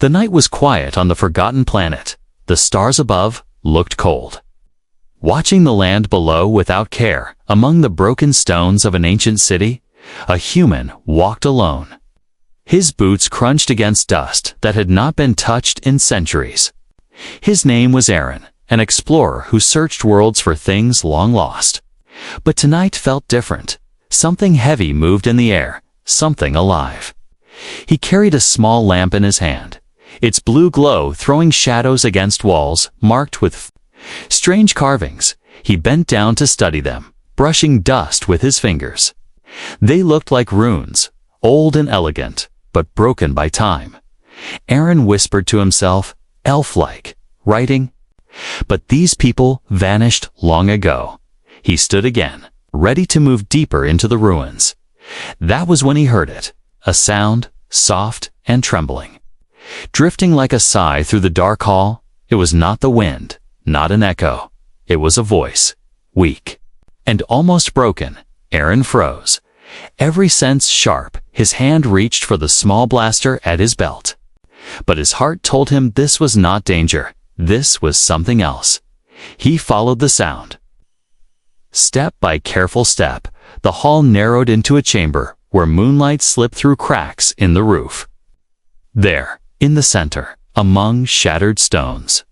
The night was quiet on the forgotten planet. The stars above looked cold. Watching the land below without care, among the broken stones of an ancient city, a human walked alone. His boots crunched against dust that had not been touched in centuries. His name was Aaron, an explorer who searched worlds for things long lost. But tonight felt different. Something heavy moved in the air, something alive. He carried a small lamp in his hand, its blue glow throwing shadows against walls marked with strange carvings. He bent down to study them, brushing dust with his fingers. They looked like runes, old and elegant, but broken by time. Aaron whispered to himself, elf-like, writing. But these people vanished long ago. He stood again, ready to move deeper into the ruins. That was when he heard it, a sound, soft and trembling. Drifting like a sigh through the dark hall, it was not the wind, not an echo. It was a voice, weak and almost broken. Aaron froze. Every sense sharp, his hand reached for the small blaster at his belt. But his heart told him this was not danger. This was something else. He followed the sound. Step by careful step, the hall narrowed into a chamber where moonlight slipped through cracks in the roof. There, in the center, among shattered stones,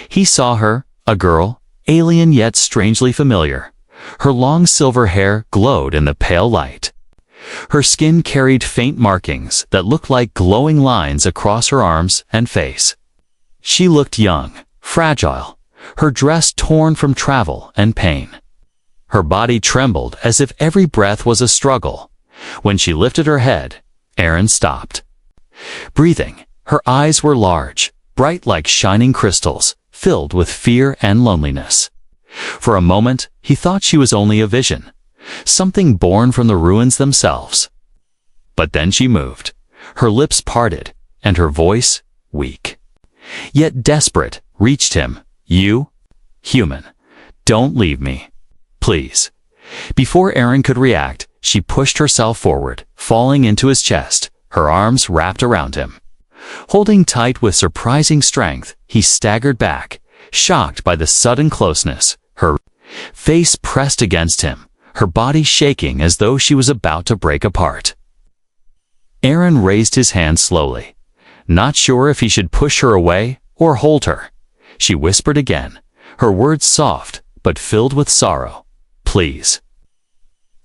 he saw her, a girl, alien yet strangely familiar. Her long silver hair glowed in the pale light. Her skin carried faint markings that looked like glowing lines across her arms and face. She looked young, fragile, her dress torn from travel and pain. Her body trembled as if every breath was a struggle. When she lifted her head, Aaron stopped. Breathing, her eyes were large, bright like shining crystals, filled with fear and loneliness. For a moment, he thought she was only a vision, something born from the ruins themselves. But then she moved, her lips parted, and her voice, weak, yet desperate, reached him. You, human, don't leave me, please. Before Aaron could react, she pushed herself forward, falling into his chest, her arms wrapped around him. Holding tight with surprising strength, he staggered back, shocked by the sudden closeness. Her face pressed against him, her body shaking as though she was about to break apart. Aaron raised his hand slowly, not sure if he should push her away or hold her. She whispered again, her words soft but filled with sorrow. Please.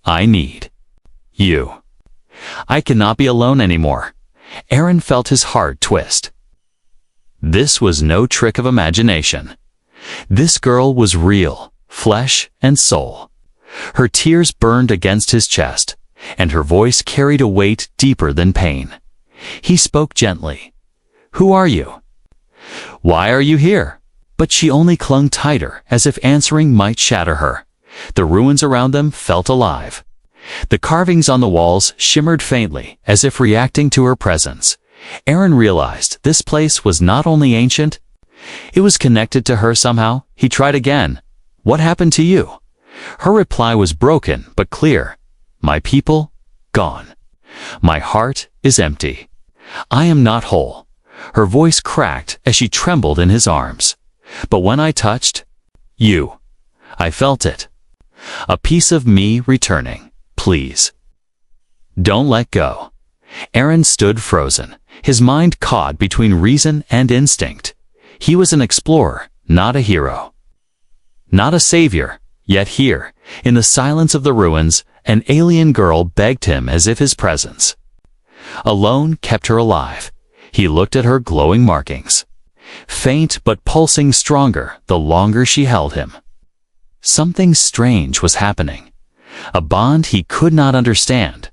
I need you. I cannot be alone anymore. Aaron felt his heart twist. This was no trick of imagination. This girl was real, flesh and soul. Her tears burned against his chest, and her voice carried a weight deeper than pain. He spoke gently. Who are you? Why are you here? But she only clung tighter, as if answering might shatter her. The ruins around them felt alive. The carvings on the walls shimmered faintly, as if reacting to her presence. Aaron realized this place was not only ancient, it was connected to her somehow. He tried again. What happened to you? Her reply was broken but clear. My people, gone. My heart is empty. I am not whole. Her voice cracked as she trembled in his arms. But when I touched you, I felt it. A piece of me returning. Please. Don't let go. Aaron stood frozen, his mind caught between reason and instinct. He was an explorer, not a hero. Not a savior, yet here, in the silence of the ruins, an alien girl begged him as if his presence alone kept her alive. He looked at her glowing markings, faint but pulsing stronger the longer she held him. Something strange was happening, a bond he could not understand,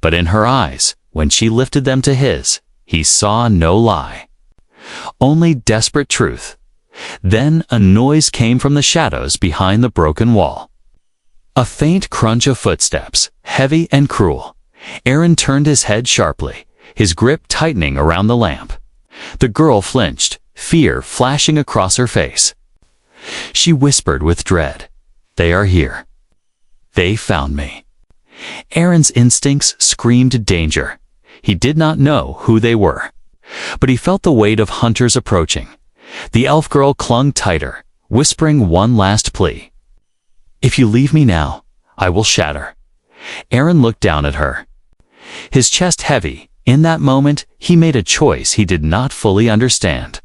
but in her eyes, when she lifted them to his, he saw no lie, only desperate truth. Then a noise came from the shadows behind the broken wall. A faint crunch of footsteps, heavy and cruel. Aaron turned his head sharply, his grip tightening around the lamp. The girl flinched, fear flashing across her face. She whispered with dread, "They are here. They found me." Aaron's instincts screamed danger. He did not know who they were, But he felt the weight of hunters approaching. The elf girl clung tighter, whispering one last plea. "If you leave me now, I will shatter." Aaron looked down at her, his chest heavy. In that moment, he made a choice he did not fully understand.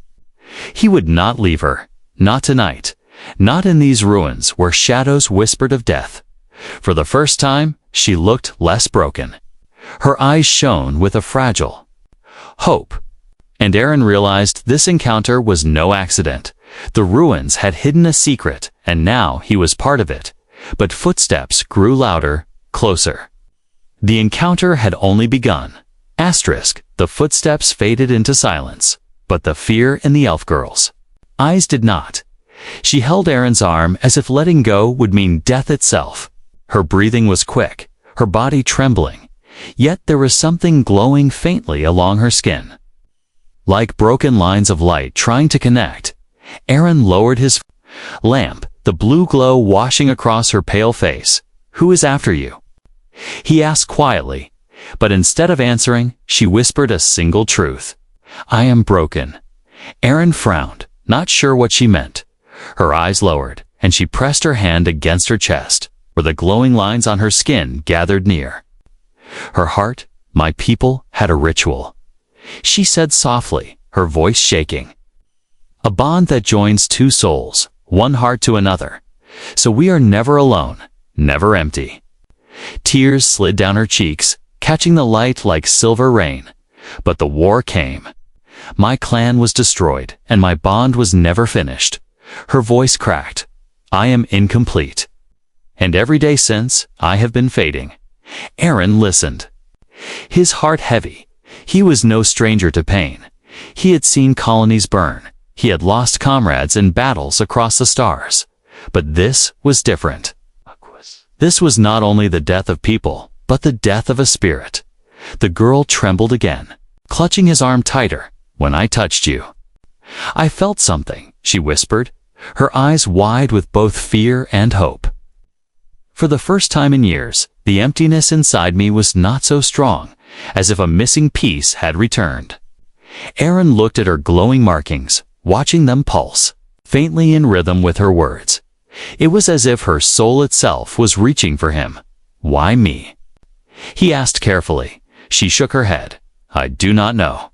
He would not leave her, not tonight, not in these ruins where shadows whispered of death. For the first time, she looked less broken. Her eyes shone with a fragile hope. And Aaron realized this encounter was no accident. The ruins had hidden a secret, and now he was part of it. But footsteps grew louder, closer. The encounter had only begun. The footsteps faded into silence, but the fear in the elf girl's eyes did not. She held Aaron's arm as if letting go would mean death itself. Her breathing was quick, her body trembling, yet there was something glowing faintly along her skin. Like broken lines of light trying to connect, Aaron lowered his lamp, the blue glow washing across her pale face. "Who is after you?" he asked quietly, but instead of answering, she whispered a single truth. "I am broken." Aaron frowned, not sure what she meant. Her eyes lowered, and she pressed her hand against her chest, where the glowing lines on her skin gathered near. Her heart, "My people, had a ritual," she said softly, her voice shaking. "A bond that joins two souls, one heart to another. So we are never alone, never empty." Tears slid down her cheeks, catching the light like silver rain. But the war came. "My clan was destroyed, and my bond was never finished." Her voice cracked. "I am incomplete. And every day since, I have been fading." Aaron listened, his heart heavy. He was no stranger to pain. He had seen colonies burn. He had lost comrades in battles across the stars. But this was different. This was not only the death of people, but the death of a spirit. The girl trembled again, clutching his arm tighter. "When I touched you, I felt something," she whispered, her eyes wide with both fear and hope. "For the first time in years, the emptiness inside me was not so strong, as if a missing piece had returned." Aaron looked at her glowing markings, watching them pulse, faintly in rhythm with her words. It was as if her soul itself was reaching for him. "Why me?" he asked carefully. She shook her head. "I do not know.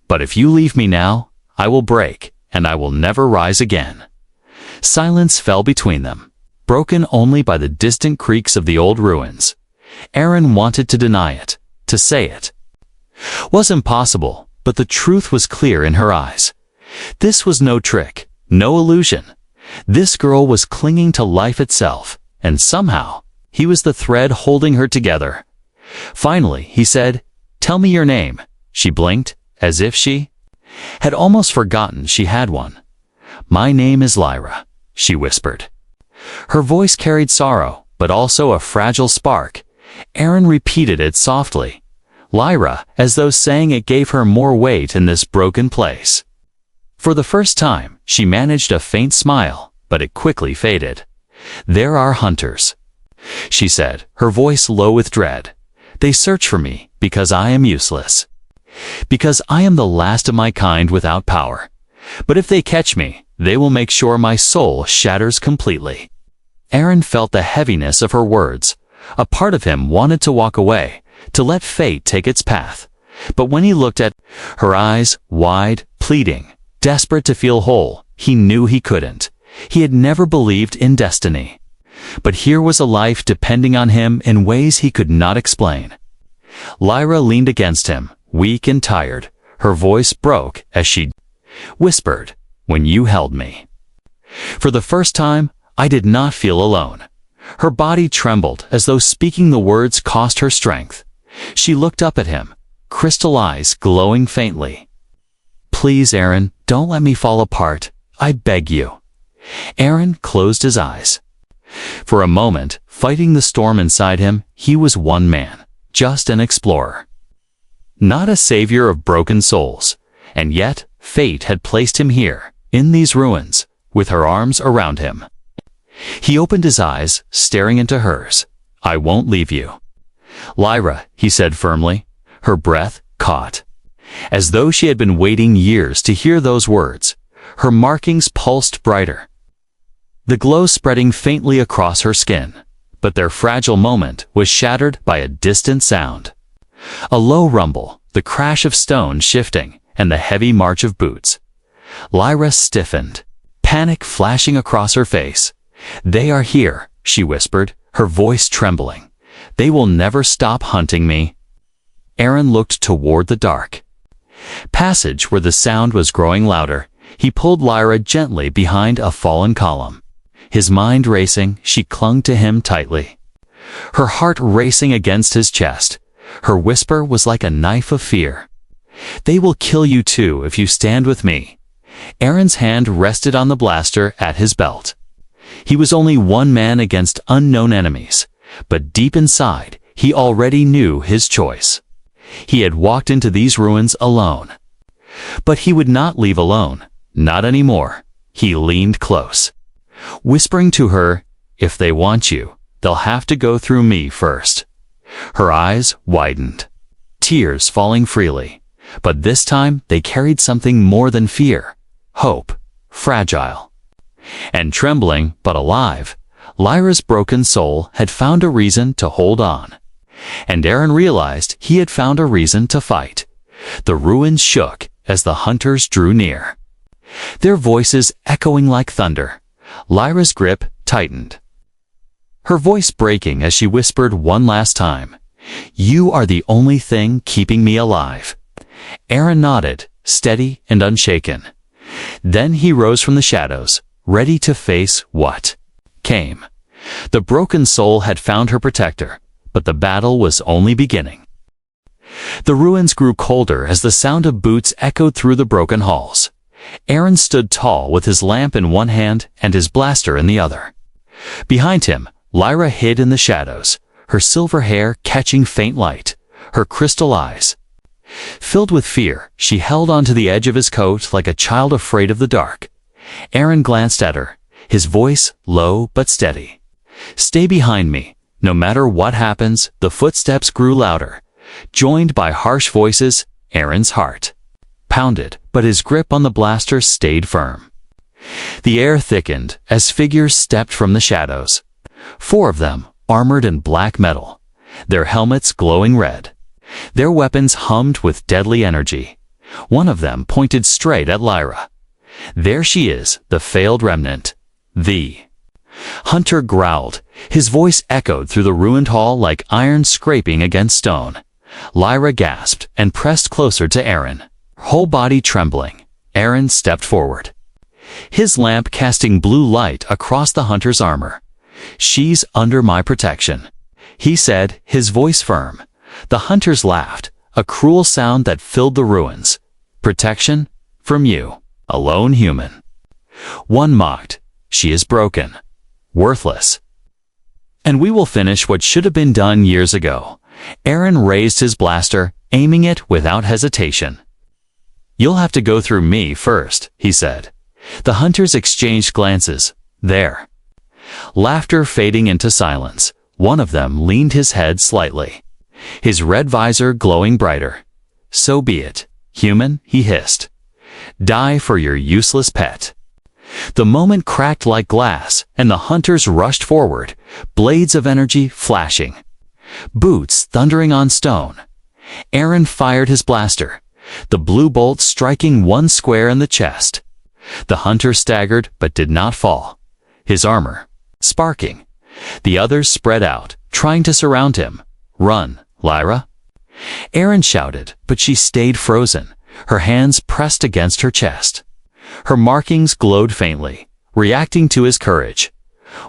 But if you leave me now, I will break, and I will never rise again." Silence fell between them, broken only by the distant creaks of the old ruins. Aaron wanted to deny it, to say it was impossible, but the truth was clear in her eyes. This was no trick, no illusion. This girl was clinging to life itself, and somehow, he was the thread holding her together. Finally, he said, "Tell me your name." She blinked, as if she had almost forgotten she had one. "My name is Lyra," she whispered. Her voice carried sorrow, but also a fragile spark. Aaron repeated it softly. "Lyra," as though saying it gave her more weight in this broken place. For the first time, she managed a faint smile, but it quickly faded. "There are hunters," she said, her voice low with dread. "They search for me because I am useless. Because I am the last of my kind without power. But if they catch me, they will make sure my soul shatters completely." Aaron felt the heaviness of her words. A part of him wanted to walk away, to let fate take its path. But when he looked at her eyes, wide, pleading, desperate to feel whole, he knew he couldn't. He had never believed in destiny. But here was a life depending on him in ways he could not explain. Lyra leaned against him, weak and tired. Her voice broke as she whispered, "When you held me, for the first time, I did not feel alone." Her body trembled as though speaking the words cost her strength. She looked up at him, crystal eyes glowing faintly. "Please, Aaron, don't let me fall apart. I beg you." Aaron closed his eyes. For a moment, fighting the storm inside him, he was one man, just an explorer. Not a savior of broken souls. And yet, fate had placed him here, in these ruins, with her arms around him. He opened his eyes, staring into hers. "I won't leave you." "Lyra," he said firmly. Her breath caught. as though she had been waiting years to hear those words. Her markings pulsed brighter, the glow spreading faintly across her skin, but their fragile moment was shattered by a distant sound. A low rumble, the crash of stone shifting, and the heavy march of boots. Lyra stiffened, panic flashing across her face. "They are here," she whispered, her voice trembling. "They will never stop hunting me." Aaron looked toward the dark passage where the sound was growing louder. He pulled Lyra gently behind a fallen column. His mind racing, she clung to him tightly, her heart racing against his chest. Her whisper was like a knife of fear. "They will kill you too if you stand with me." Aaron's hand rested on the blaster at his belt. He was only one man against unknown enemies, but deep inside, he already knew his choice. He had walked into these ruins alone. But he would not leave alone, not anymore. He leaned close, whispering to her, "If they want you, they'll have to go through me first." Her eyes widened, tears falling freely, but this time they carried something more than fear, hope, fragile. And trembling, but alive, Lyra's broken soul had found a reason to hold on. And Aaron realized he had found a reason to fight. The ruins shook as the hunters drew near, their voices echoing like thunder. Lyra's grip tightened, her voice breaking as she whispered one last time, "You are the only thing keeping me alive." Aaron nodded, steady and unshaken. Then he rose from the shadows, ready to face what came. The broken soul had found her protector, but the battle was only beginning. The ruins grew colder as the sound of boots echoed through the broken halls. Aaron stood tall with his lamp in one hand and his blaster in the other. Behind him, Lyra hid in the shadows, her silver hair catching faint light, her crystal eyes filled with fear. She held onto the edge of his coat like a child afraid of the dark. Aaron glanced at her, his voice low but steady. "Stay behind me. No matter what happens." The footsteps grew louder, joined by harsh voices. Aaron's heart pounded, but his grip on the blaster stayed firm. The air thickened as figures stepped from the shadows. 4 of them, armored in black metal, their helmets glowing red. Their weapons hummed with deadly energy. One of them pointed straight at Lyra. "There she is, the failed remnant." The hunter growled. His voice echoed through the ruined hall like iron scraping against stone. Lyra gasped and pressed closer to Aaron, whole body trembling. Aaron stepped forward, his lamp casting blue light across the hunter's armor. "She's under my protection," he said, his voice firm. The hunters laughed, a cruel sound that filled the ruins. "Protection? From you, a lone human." One mocked, "She is broken, worthless. And we will finish what should have been done years ago." Aaron raised his blaster, aiming it without hesitation. "You'll have to go through me first," he said. The hunters exchanged glances. There, laughter fading into silence. One of them leaned his head slightly, his red visor glowing brighter. "So be it, human," he hissed. "Die for your useless pet." The moment cracked like glass, and the hunters rushed forward, blades of energy flashing, boots thundering on stone. Aaron fired his blaster, the blue bolt striking one square in the chest. The hunter staggered but did not fall, his armor sparking. The others spread out, trying to surround him. "Run, Lyra!" Aaron shouted, but she stayed frozen, her hands pressed against her chest. Her markings glowed faintly, reacting to his courage.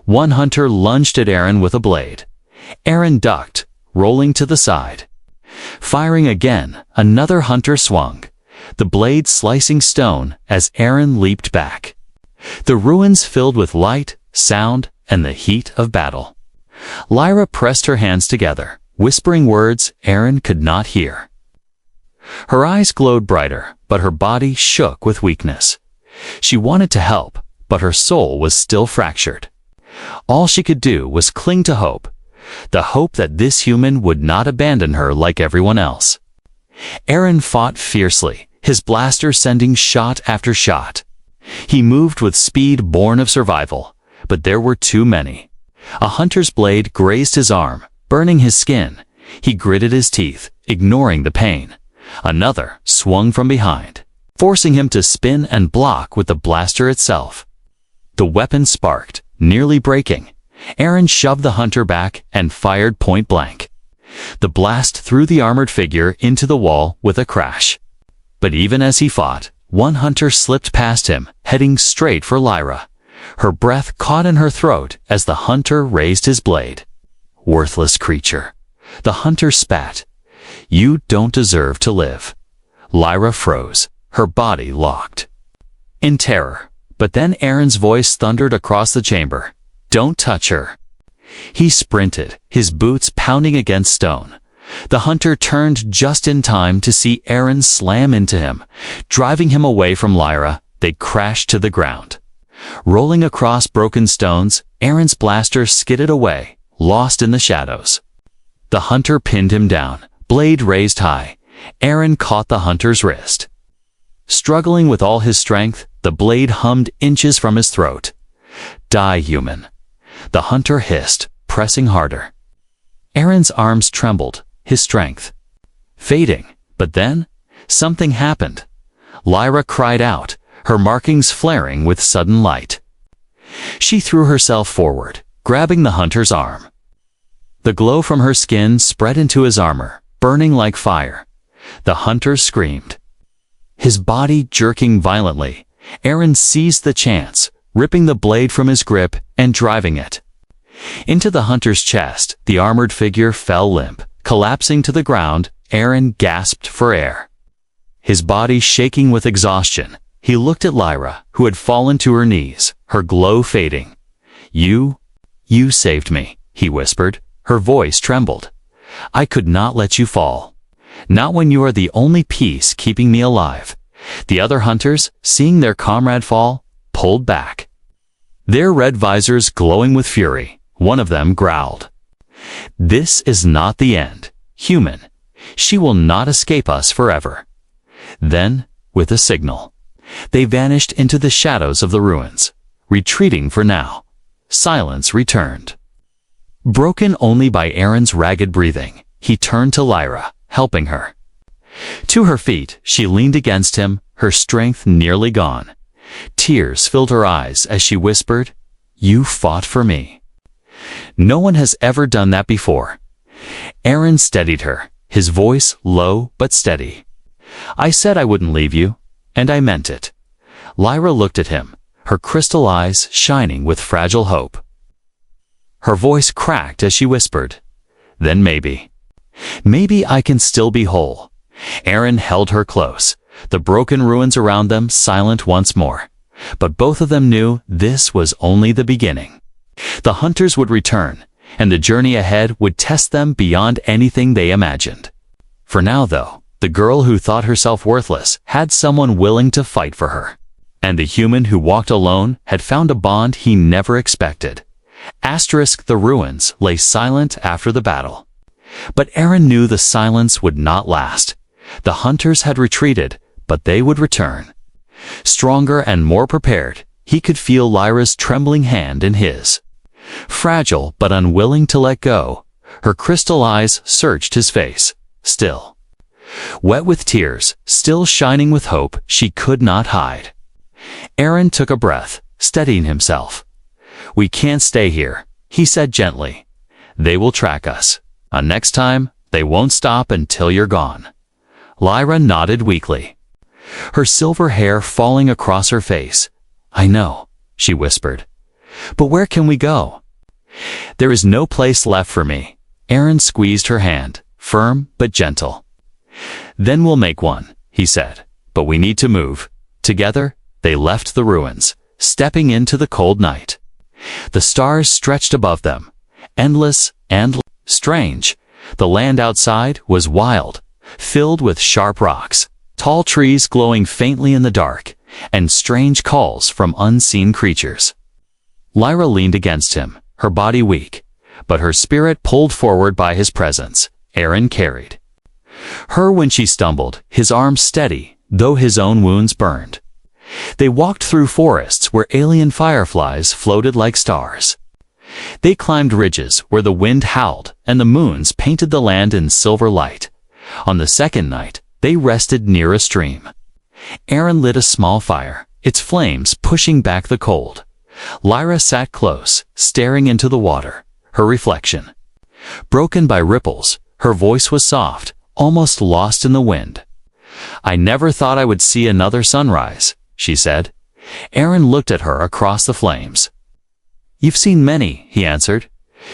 One hunter lunged at Aaron with a blade. Aaron ducked, rolling to the side. Firing again, another hunter swung, the blade slicing stone as Aaron leaped back. The ruins filled with light, sound, and the heat of battle. Lyra pressed her hands together, whispering words Aaron could not hear. Her eyes glowed brighter, but her body shook with weakness. She wanted to help, but her soul was still fractured. All she could do was cling to hope, the hope that this human would not abandon her like everyone else. Aaron fought fiercely, his blaster sending shot after shot. He moved with speed born of survival, but there were too many. A hunter's blade grazed his arm, burning his skin. He gritted his teeth, ignoring the pain. Another swung from behind, forcing him to spin and block with the blaster itself. The weapon sparked, nearly breaking. Aaron shoved the hunter back and fired point blank. The blast threw the armored figure into the wall with a crash. But even as he fought, one hunter slipped past him, heading straight for Lyra. Her breath caught in her throat as the hunter raised his blade. Worthless creature. The hunter spat. You don't deserve to live. Lyra froze, her body locked in terror. But then Aaron's voice thundered across the chamber. Don't touch her. He sprinted, his boots pounding against stone. The hunter turned just in time to see Aaron slam into him. Driving him away from Lyra, they crashed to the ground. Rolling across broken stones, Aaron's blaster skidded away, lost in the shadows. The hunter pinned him down, blade raised high. Aaron caught the hunter's wrist. Struggling with all his strength, the blade hummed inches from his throat. Die, human. The hunter hissed, pressing harder. Aaron's arms trembled, his strength fading. But then, something happened. Lyra cried out, her markings flaring with sudden light. She threw herself forward, grabbing the hunter's arm. The glow from her skin spread into his armor, burning like fire. The hunter screamed. His body jerking violently, Aaron seized the chance, ripping the blade from his grip and driving it into the hunter's chest. The armored figure fell limp, collapsing to the ground. Aaron gasped for air, his body shaking with exhaustion. He looked at Lyra, who had fallen to her knees, her glow fading. You saved me, he whispered. Her voice trembled. I could not let you fall. Not when you are the only piece keeping me alive. The other hunters, seeing their comrade fall, pulled back, their red visors glowing with fury. One of them growled. This is not the end, human. She will not escape us forever. Then, with a signal, they vanished into the shadows of the ruins, retreating for now. Silence returned, broken only by Aaron's ragged breathing. He turned to Lyra, helping her to her feet. She leaned against him, her strength nearly gone. Tears filled her eyes as she whispered, You fought for me. No one has ever done that before. Aaron steadied her, his voice low but steady. I said I wouldn't leave you, and I meant it. Lyra looked at him, her crystal eyes shining with fragile hope. Her voice cracked as she whispered, Then maybe I can still be whole. Aaron held her close, the broken ruins around them silent once more. But both of them knew this was only the beginning. The hunters would return, and the journey ahead would test them beyond anything they imagined. For now, though, the girl who thought herself worthless had someone willing to fight for her. And the human who walked alone had found a bond he never expected. The ruins lay silent after the battle. But Aaron knew the silence would not last. The hunters had retreated, but they would return. Stronger and more prepared, he could feel Lyra's trembling hand in his. Fragile but unwilling to let go, her crystal eyes searched his face, still wet with tears, still shining with hope she could not hide. Aaron took a breath, steadying himself. We can't stay here, he said gently. They will track us. Next time, they won't stop until you're gone. Lyra nodded weakly, her silver hair falling across her face. I know, she whispered. But where can we go? There is no place left for me. Aaron squeezed her hand, firm but gentle. Then we'll make one, he said. But we need to move. Together, they left the ruins, stepping into the cold night. The stars stretched above them, endless and strange. The land outside was wild, filled with sharp rocks, tall trees glowing faintly in the dark, and strange calls from unseen creatures. Lyra leaned against him, her body weak, but her spirit pulled forward by his presence. Aaron carried Her when she stumbled, his arms steady, though his own wounds burned. They walked through forests where alien fireflies floated like stars. They climbed ridges where the wind howled and the moons painted the land in silver light. On the second night, they rested near a stream. Aaron lit a small fire, its flames pushing back the cold. Lyra sat close, staring into the water, her reflection. Broken by ripples, her voice was soft, almost lost in the wind. "I never thought I would see another sunrise," she said. Aaron looked at her across the flames. "You've seen many," he answered.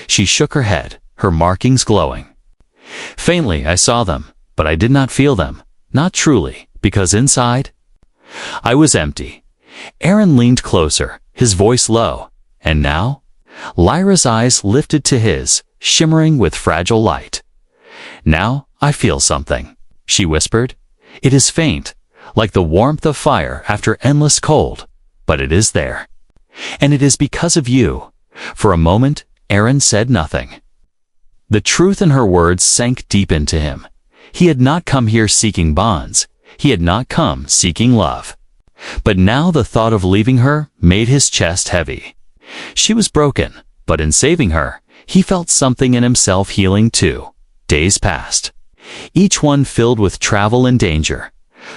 She shook her head, her markings glowing. "Faintly I saw them, but I did not feel them, not truly, because inside I was empty." Aaron leaned closer, his voice low. "And now?" Lyra's eyes lifted to his, shimmering with fragile light. "Now I feel something," she whispered. "It is faint, like the warmth of fire after endless cold, but it is there. And it is because of you." For a moment, Aaron said nothing. The truth in her words sank deep into him. He had not come here seeking bonds. He had not come seeking love. But now the thought of leaving her made his chest heavy. She was broken, but in saving her, he felt something in himself healing too. Days passed, each one filled with travel and danger.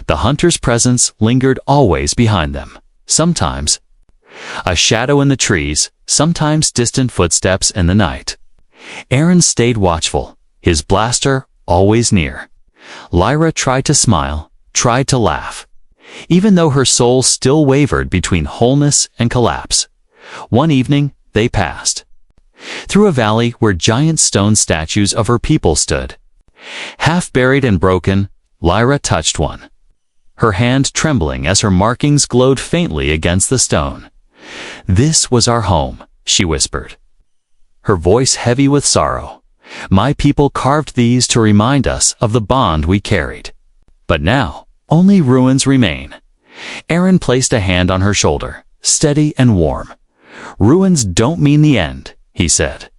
The hunter's presence lingered always behind them. Sometimes a shadow in the trees, sometimes distant footsteps in the night. Aaron stayed watchful, his blaster always near. Lyra tried to smile, tried to laugh, even though her soul still wavered between wholeness and collapse. One evening, they passed through a valley where giant stone statues of her people stood. Half buried and broken, Lyra touched one, her hand trembling as her markings glowed faintly against the stone. "This was our home," she whispered, her voice heavy with sorrow. "My people carved these to remind us of the bond we carried. But now, only ruins remain." Aaron placed a hand on her shoulder, steady and warm. "Ruins don't mean the end," he said.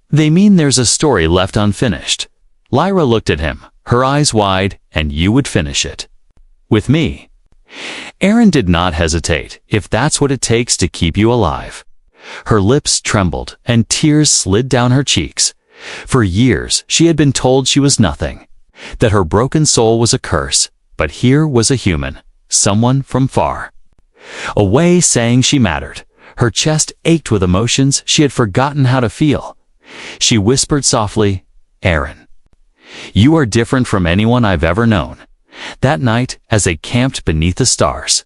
"They mean there's a story left unfinished." Lyra looked at him, her eyes wide. "And you would finish it. With me." Aaron did not hesitate, "If that's what it takes to keep you alive." Her lips trembled, and tears slid down her cheeks. For years, she had been told she was nothing, that her broken soul was a curse, but here was a human, someone from far away saying she mattered. Her chest ached with emotions she had forgotten how to feel. She whispered softly, "Aaron, you are different from anyone I've ever known." That night, as they camped beneath the stars,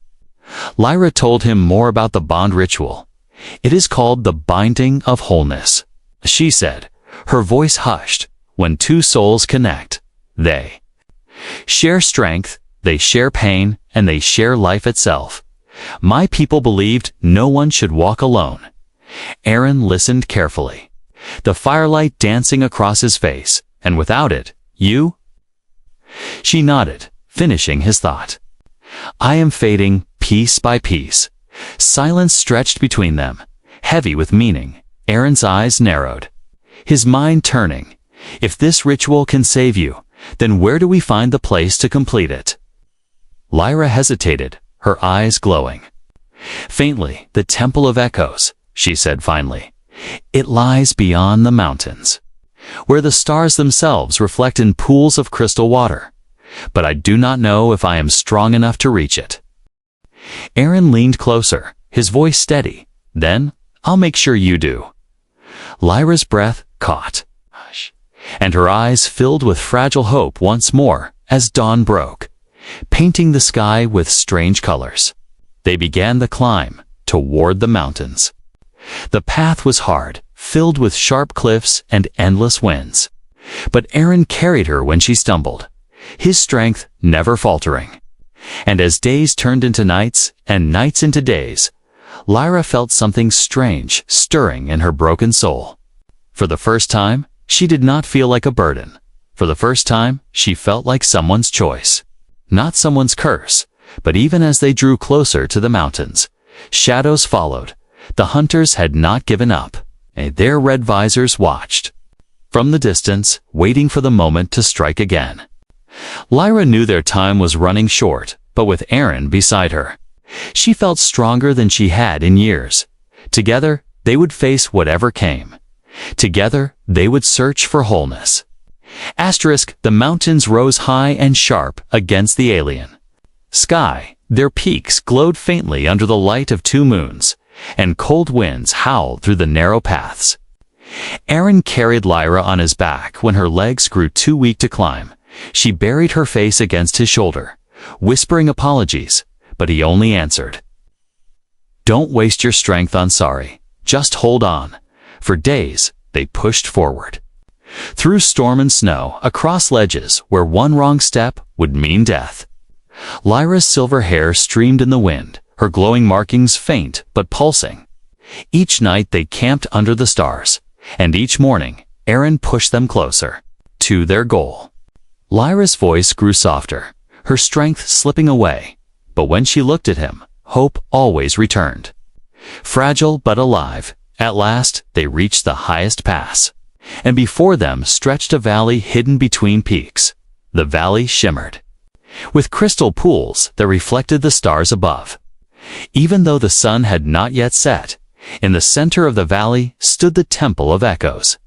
Lyra told him more about the bond ritual. "It is called the binding of wholeness," she said, her voice hushed. "When two souls connect, they share strength, they share pain, and they share life itself. My people believed no one should walk alone." Aaron listened carefully, the firelight dancing across his face. "And without it, you?" She nodded, finishing his thought. "I am fading, piece by piece." Silence stretched between them, heavy with meaning. Aaron's eyes narrowed, his mind turning. "If this ritual can save you, then where do we find the place to complete it?" Lyra hesitated, her eyes glowing. "Faintly, the Temple of Echoes," she said finally. "It lies beyond the mountains, where the stars themselves reflect in pools of crystal water. But I do not know if I am strong enough to reach it." Aaron leaned closer, his voice steady. "Then, I'll make sure you do." Lyra's breath caught, and her eyes filled with fragile hope once more as dawn broke, painting the sky with strange colors. They began the climb toward the mountains. The path was hard, filled with sharp cliffs and endless winds. But Aaron carried her when she stumbled, his strength never faltering. And as days turned into nights and nights into days, Lyra felt something strange stirring in her broken soul. For the first time, she did not feel like a burden. For the first time, she felt like someone's choice. Not someone's curse, but even as they drew closer to the mountains, shadows followed. The hunters had not given up. Their red visors watched from the distance, waiting for the moment to strike again. Lyra knew their time was running short, but with Aaron beside her, she felt stronger than she had in years. Together, they would face whatever came. Together, they would search for wholeness. The mountains rose high and sharp against the alien sky. Their peaks glowed faintly under the light of 2 moons, and cold winds howled through the narrow paths. Aaron carried Lyra on his back when her legs grew too weak to climb. She buried her face against his shoulder, whispering apologies, but he only answered, "Don't waste your strength on sorry. Just hold on." For days, they pushed forward. Through storm and snow, across ledges where one wrong step would mean death. Lyra's silver hair streamed in the wind, her glowing markings faint but pulsing. Each night they camped under the stars, and each morning Aaron pushed them closer to their goal. Lyra's voice grew softer, her strength slipping away, but when she looked at him, hope always returned. Fragile but alive, at last they reached the highest pass, and before them stretched a valley hidden between peaks. The valley shimmered with crystal pools that reflected the stars above. Even though the sun had not yet set, in the center of the valley stood the Temple of Echoes,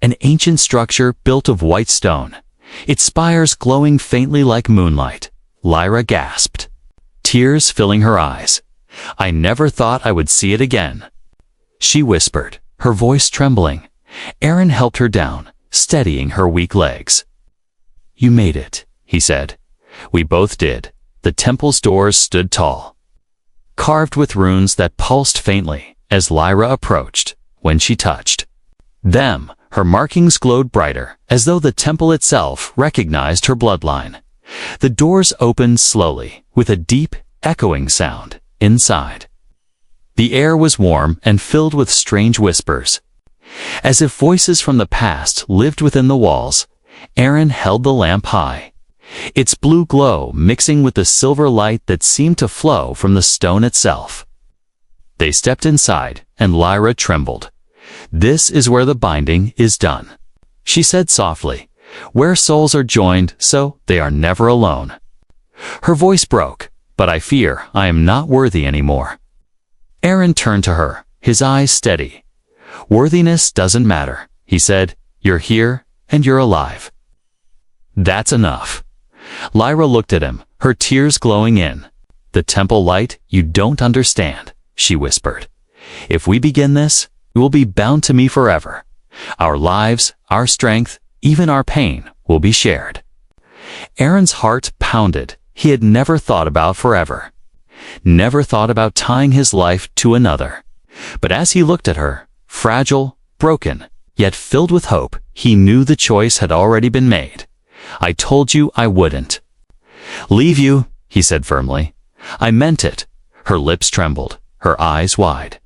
an ancient structure built of white stone, its spires glowing faintly like moonlight. Lyra gasped, tears filling her eyes. "I never thought I would see it again," she whispered, her voice trembling. Aaron helped her down, steadying her weak legs. "You made it," he said. "We both did." The temple's doors stood tall, carved with runes that pulsed faintly as Lyra approached. When she touched them, her markings glowed brighter, as though the temple itself recognized her bloodline. The doors opened slowly, with a deep, echoing sound inside. The air was warm and filled with strange whispers, as if voices from the past lived within the walls. Aaron held the lamp high, its blue glow mixing with the silver light that seemed to flow from the stone itself. They stepped inside, and Lyra trembled. "This is where the binding is done," she said softly. "Where souls are joined, so they are never alone." Her voice broke, "But I fear I am not worthy anymore." Aaron turned to her, his eyes steady. "Worthiness doesn't matter," he said. "You're here, and you're alive. That's enough." Lyra looked at him, her tears glowing in. "The temple light, you don't understand," she whispered. "If we begin this, you will be bound to me forever. Our lives, our strength, even our pain will be shared." Aaron's heart pounded. He had never thought about forever, never thought about tying his life to another. But as he looked at her, fragile, broken, yet filled with hope, he knew the choice had already been made. "I told you I wouldn't leave you," he said firmly. "I meant it." Her lips trembled, her eyes wide.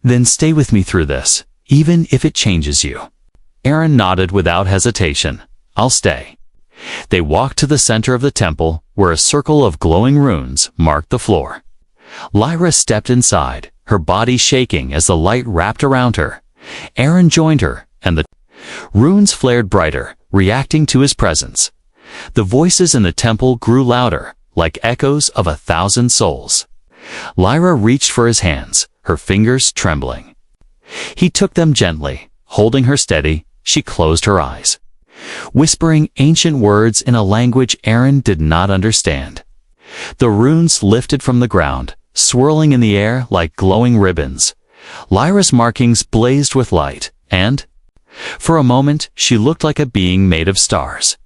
"Then stay with me through this, even if it changes you." Aaron nodded without hesitation. "I'll stay." They walked to the center of the temple, where a circle of glowing runes marked the floor. Lyra stepped inside, her body shaking as the light wrapped around her. Aaron joined her, and the runes flared brighter, reacting to his presence. The voices in the temple grew louder, like echoes of 1,000 souls. Lyra reached for his hands, her fingers trembling. He took them gently, holding her steady. She closed her eyes, whispering ancient words in a language Aaron did not understand. The runes lifted from the ground, swirling in the air like glowing ribbons. Lyra's markings blazed with light, and for a moment she looked like a being made of stars.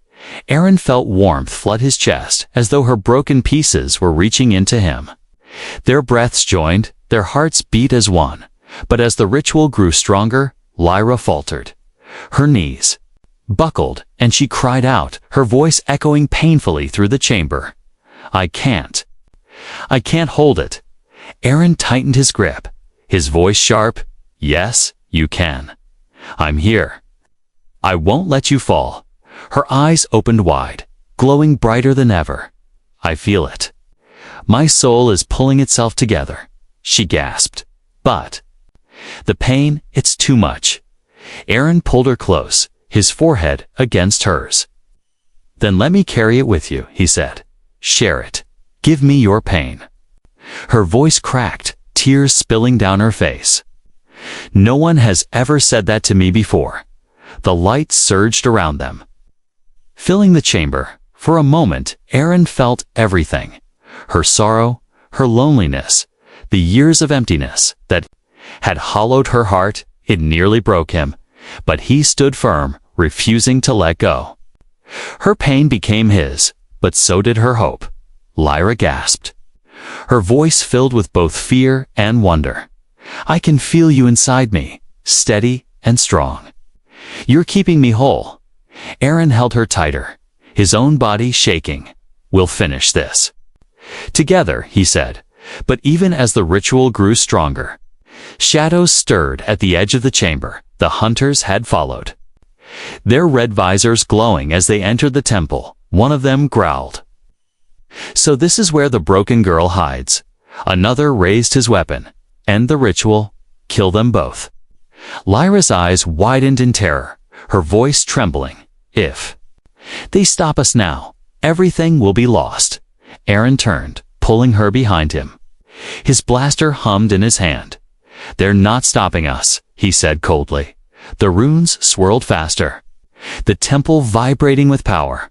Aaron felt warmth flood his chest, as though her broken pieces were reaching into him. Their breaths joined, their hearts beat as one. But as the ritual grew stronger, Lyra faltered. Her knees buckled, and she cried out, her voice echoing painfully through the chamber. I can't hold it." Aaron tightened his grip, his voice sharp. "Yes, you can. I'm here. I won't let you fall." Her eyes opened wide, glowing brighter than ever. "I feel it. My soul is pulling itself together," she gasped. "But the pain, it's too much." Aaron pulled her close, his forehead against hers. Then let me carry it with you, he said. Share it. Give me your pain. Her voice cracked, tears spilling down her face. No one has ever said that to me before. The light surged around them, filling the chamber. For a moment, Aaron felt everything. Her sorrow, her loneliness, the years of emptiness that had hollowed her heart. It nearly broke him, but he stood firm, refusing to let go. Her pain became his, but so did her hope. Lyra gasped, her voice filled with both fear and wonder. I can feel you inside me, steady and strong. You're keeping me whole. Aaron held her tighter, his own body shaking. We'll finish this together, he said. But even as the ritual grew stronger, shadows stirred at the edge of the chamber. The hunters had followed, their red visors glowing as they entered the temple. One of them growled. So this is where the broken girl hides. Another raised his weapon. End the ritual. Kill them both. Lyra's eyes widened in terror, her voice trembling. If they stop us now, everything will be lost. Aaron turned, pulling her behind him. His blaster hummed in his hand. They're not stopping us, he said coldly. The runes swirled faster, the temple vibrating with power.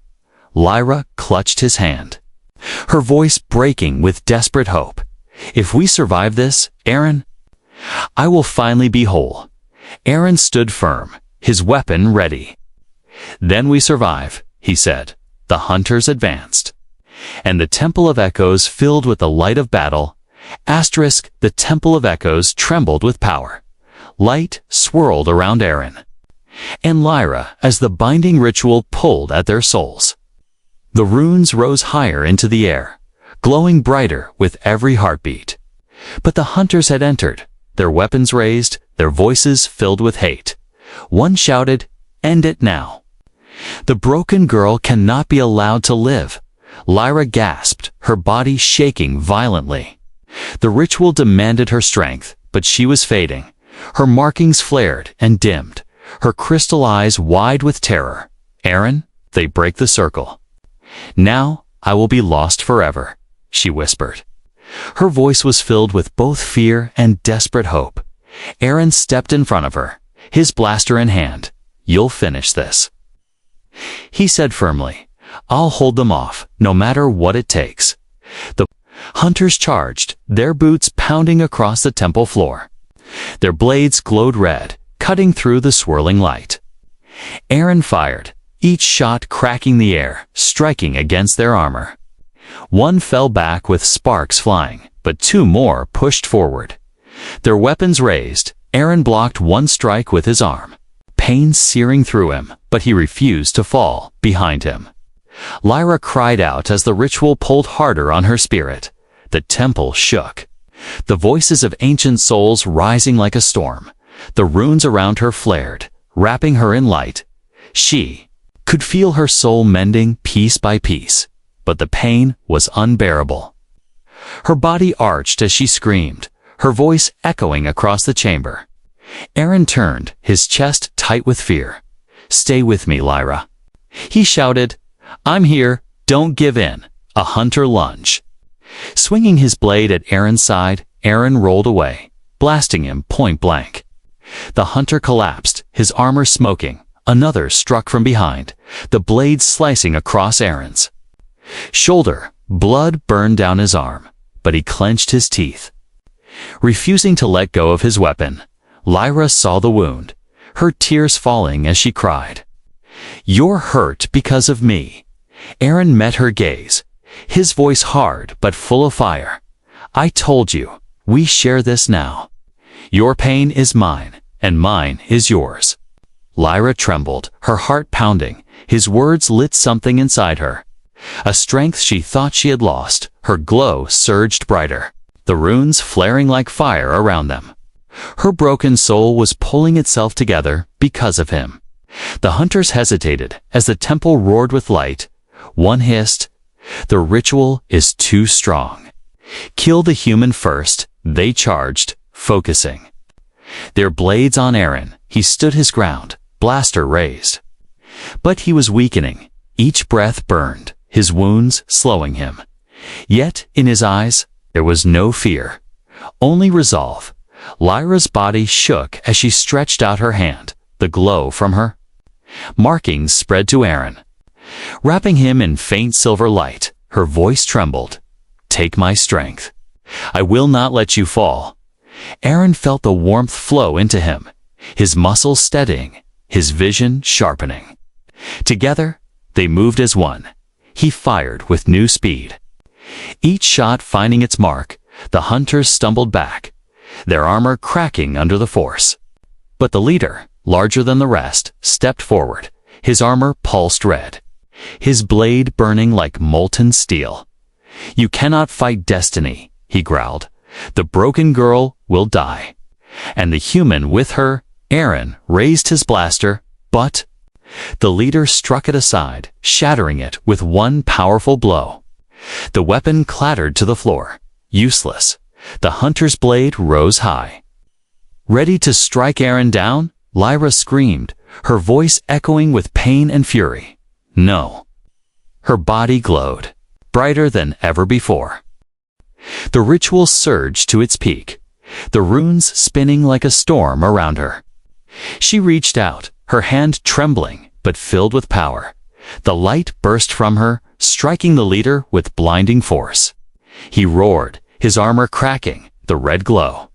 Lyra clutched his hand, her voice breaking with desperate hope. If we survive this, Aaron, I will finally be whole. Aaron stood firm, his weapon ready. Then we survive, he said. The hunters advanced, and the Temple of Echoes filled with the light of battle. The Temple of Echoes trembled with power. Light swirled around Aaron and Lyra as the binding ritual pulled at their souls. The runes rose higher into the air, glowing brighter with every heartbeat. But the hunters had entered, their weapons raised, their voices filled with hate. One shouted, "End it now. The broken girl cannot be allowed to live." Lyra gasped, her body shaking violently. The ritual demanded her strength, but she was fading. Her markings flared and dimmed, her crystal eyes wide with terror. Aaron, they break the circle. Now I will be lost forever, she whispered. Her voice was filled with both fear and desperate hope. Aaron stepped in front of her, his blaster in hand. You'll finish this, he said firmly. I'll hold them off, no matter what it takes. The hunters charged, their boots pounding across the temple floor. Their blades glowed red, cutting through the swirling light. Aaron fired, each shot cracking the air, striking against their armor. One fell back with sparks flying, but two more pushed forward. Their weapons raised, Aaron blocked one strike with his arm, pain searing through him, but he refused to fall. Behind him, Lyra cried out as the ritual pulled harder on her spirit. The temple shook, the voices of ancient souls rising like a storm. The runes around her flared, wrapping her in light. She could feel her soul mending piece by piece, but the pain was unbearable. Her body arched as she screamed, her voice echoing across the chamber. Aaron turned, his chest tight with fear. Stay with me, Lyra, he shouted. I'm here, don't give in. A hunter lunged, swinging his blade at Aaron's side. Aaron rolled away, blasting him point blank. The hunter collapsed, his armor smoking. Another struck from behind, the blade slicing across Aaron's shoulder. Blood burned down his arm, but he clenched his teeth, refusing to let go of his weapon. Lyra saw the wound, her tears falling as she cried, "You're hurt because of me." Aaron met her gaze, his voice hard but full of fire. I told you, we share this now. Your pain is mine, and mine is yours. Lyra trembled, her heart pounding. His words lit something inside her, a strength she thought she had lost. Her glow surged brighter, the runes flaring like fire around them. Her broken soul was pulling itself together because of him. The hunters hesitated as the temple roared with light. One hissed, "The ritual is too strong. Kill the human first." They charged, focusing their blades on Aaron. He stood his ground, blaster raised. But he was weakening. Each breath burned, his wounds slowing him. Yet, in his eyes, there was no fear, only resolve. Lyra's body shook as she stretched out her hand, the glow from her markings spread to Aaron. Wrapping him in faint silver light, her voice trembled. "Take my strength. I will not let you fall." Aaron felt the warmth flow into him, his muscles steadying, his vision sharpening. Together, they moved as one. He fired with new speed. Each shot finding its mark, the hunters stumbled back, their armor cracking under the force. But the leader, larger than the rest, stepped forward, his armor pulsed red, his blade burning like molten steel. "You cannot fight destiny," he growled. "The broken girl will die." And the human with her, Aaron, raised his blaster, but the leader struck it aside, shattering it with one powerful blow. The weapon clattered to the floor, useless. The hunter's blade rose high. Ready to strike Aaron down, Lyra screamed, her voice echoing with pain and fury. No. Her body glowed, brighter than ever before. The ritual surged to its peak, the runes spinning like a storm around her. She reached out, her hand trembling but filled with power. The light burst from her, striking the leader with blinding force. He roared, his armor cracking, the red glow.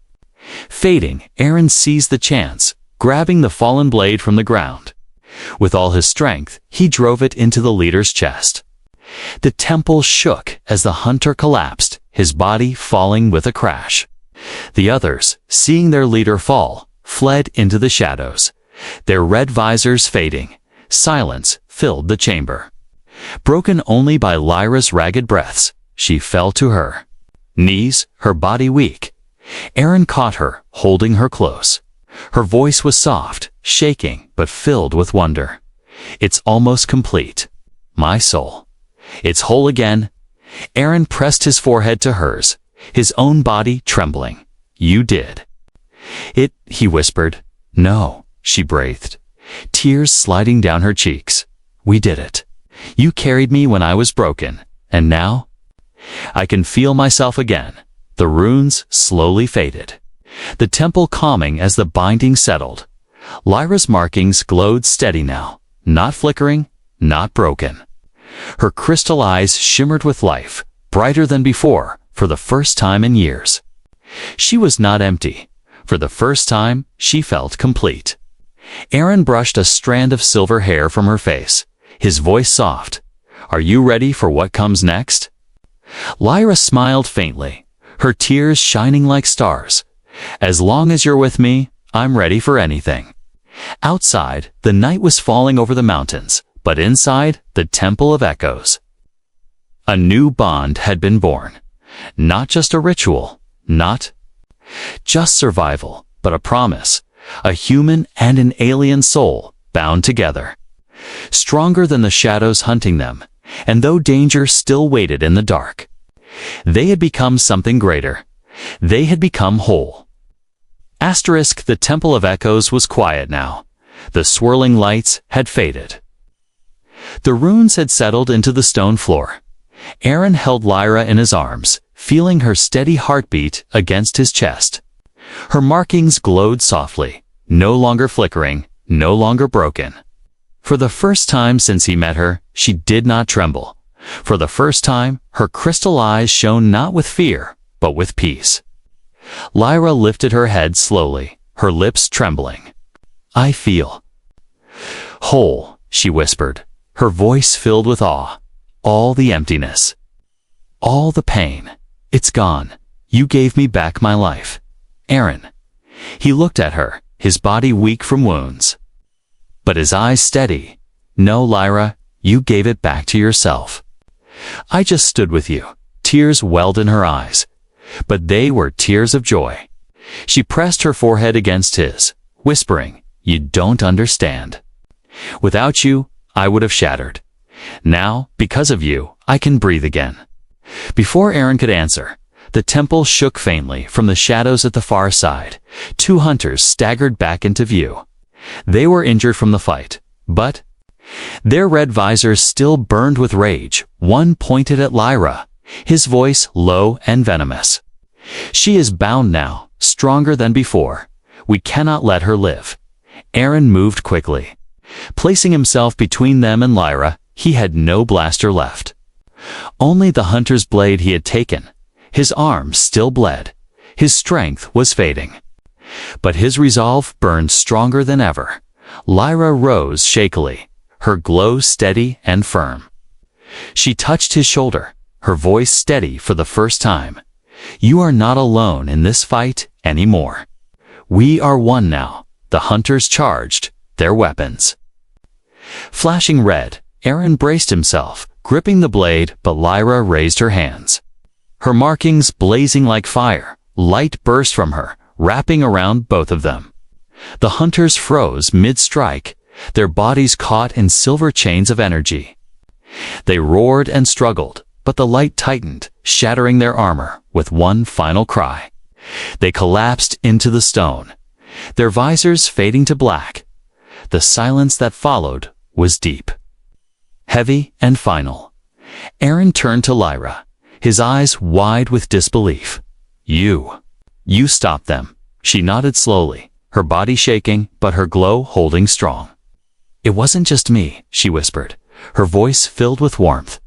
Fading, Aaron seized the chance, grabbing the fallen blade from the ground. With all his strength, he drove it into the leader's chest. The temple shook as the hunter collapsed, his body falling with a crash. The others, seeing their leader fall, fled into the shadows, their red visors fading. Silence filled the chamber. Broken only by Lyra's ragged breaths, she fell to her knees, her body weak. Aaron caught her, holding her close. Her voice was soft, shaking, but filled with wonder. "It's almost complete. My soul. It's whole again." Aaron pressed his forehead to hers, his own body trembling. "You did it," he whispered. "No," she breathed, tears sliding down her cheeks. "We did it. You carried me when I was broken, and now I can feel myself again." The runes slowly faded, the temple calming as the binding settled. Lyra's markings glowed steady now, not flickering, not broken. Her crystal eyes shimmered with life, brighter than before, for the first time in years. She was not empty. For the first time, she felt complete. Aaron brushed a strand of silver hair from her face, his voice soft. "Are you ready for what comes next?" Lyra smiled faintly, her tears shining like stars. "As long as you're with me, I'm ready for anything." Outside, the night was falling over the mountains, but inside, the Temple of Echoes. A new bond had been born. Not just a ritual, not just survival, but a promise. A human and an alien soul bound together. Stronger than the shadows hunting them, and though danger still waited in the dark, they had become something greater. They had become whole. Asterisk, the Temple of Echoes was quiet now. The swirling lights had faded. The runes had settled into the stone floor. Aaron held Lyra in his arms, feeling her steady heartbeat against his chest. Her markings glowed softly, no longer flickering, no longer broken. For the first time since he met her, she did not tremble. For the first time, her crystal eyes shone not with fear, but with peace. Lyra lifted her head slowly, her lips trembling. "I feel whole," she whispered, her voice filled with awe. "All the emptiness, all the pain, it's gone. You gave me back my life, Aaron." He looked at her, his body weak from wounds, but his eyes steady. "No, Lyra, you gave it back to yourself. I just stood with you." Tears welled in her eyes, but they were tears of joy. She pressed her forehead against his, whispering, "You don't understand. Without you, I would have shattered. Now, because of you, I can breathe again." Before Aaron could answer, the temple shook faintly from the shadows at the far side. Two hunters staggered back into view. They were injured from the fight, but Their red visors still burned with rage, one pointed at Lyra, his voice low and venomous. "She is bound now, stronger than before. We cannot let her live." Aaron moved quickly. Placing himself between them and Lyra, he had no blaster left. Only the hunter's blade he had taken. His arm still bled. His strength was fading. But his resolve burned stronger than ever. Lyra rose shakily, her glow steady and firm. She touched his shoulder, her voice steady for the first time. "You are not alone in this fight anymore. We are one now." The hunters charged, their weapons flashing red. Aaron braced himself, gripping the blade, but Lyra raised her hands. Her markings blazing like fire, light burst from her, wrapping around both of them. The hunters froze mid-strike, their bodies caught in silver chains of energy. They roared and struggled, but the light tightened, shattering their armor with one final cry. They collapsed into the stone, their visors fading to black. The silence that followed was deep, heavy and final. Aaron turned to Lyra, his eyes wide with disbelief. You stopped them." She nodded slowly, her body shaking, but her glow holding strong. "It wasn't just me," she whispered, her voice filled with warmth.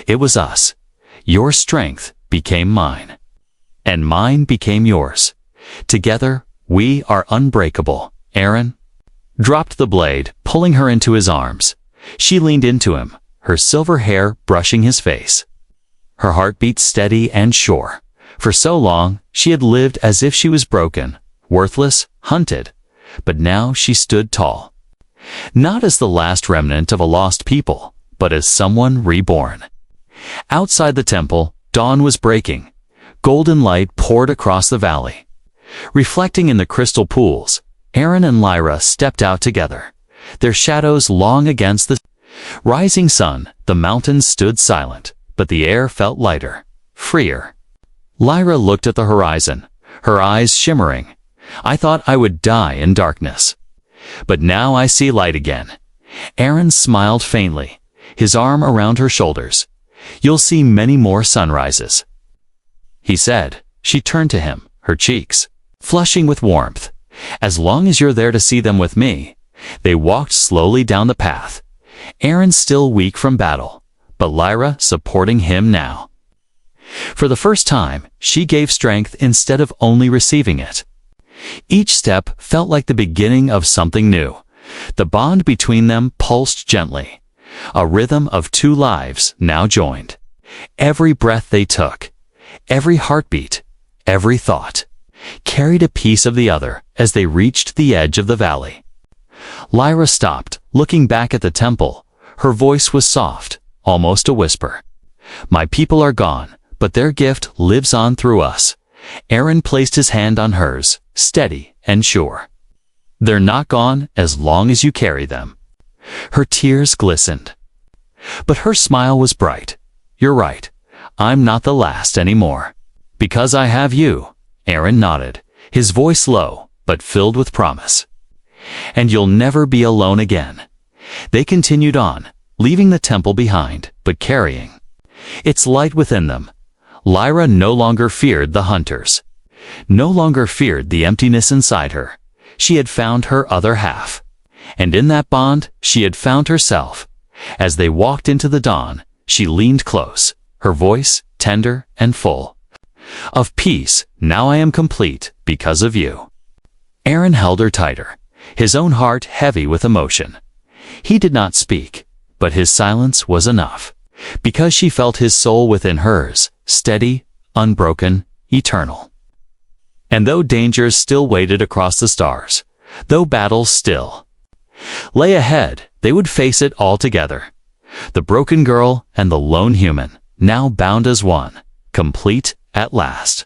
"It was us. Your strength became mine, and mine became yours. Together, we are unbreakable." Aaron dropped the blade, pulling her into his arms. She leaned into him, her silver hair brushing his face. Her heart beat steady and sure. For so long, she had lived as if she was broken, worthless, hunted. But now she stood tall. Not as the last remnant of a lost people, but as someone reborn. Outside the temple, dawn was breaking. Golden light poured across the valley. Reflecting in the crystal pools, Aaron and Lyra stepped out together, their shadows long against the rising sun. The mountains stood silent, but the air felt lighter, freer. Lyra looked at the horizon, her eyes shimmering. "I thought I would die in darkness, but now I see light again." Aaron smiled faintly, his arm around her shoulders. "You'll see many more sunrises," he said. She turned to him, her cheeks flushing with warmth. "As long as you're there to see them with me." They walked slowly down the path, Aaron still weak from battle, but Lyra supporting him now. For the first time, she gave strength instead of only receiving it. Each step felt like the beginning of something new. The bond between them pulsed gently, a rhythm of two lives now joined. Every breath they took, every heartbeat, every thought, carried a piece of the other as they reached the edge of the valley. Lyra stopped, looking back at the temple. Her voice was soft, almost a whisper. "My people are gone, but their gift lives on through us." Aaron placed his hand on hers, steady and sure. "They're not gone as long as you carry them." Her tears glistened, but her smile was bright. "You're right. I'm not the last anymore. Because I have you." Aaron nodded, his voice low, but filled with promise. "And you'll never be alone again." They continued on, leaving the temple behind, but carrying its light within them. Lyra no longer feared the hunters, no longer feared the emptiness inside her. She had found her other half, and in that bond, she had found herself. As they walked into the dawn, she leaned close, her voice tender and full of peace. "Now I am complete because of you." Aaron held her tighter, his own heart heavy with emotion. He did not speak, but his silence was enough, because she felt his soul within hers, steady, unbroken, eternal. And though dangers still waited across the stars, though battles still lay ahead, they would face it all together. The broken girl and the lone human, now bound as one, complete at last.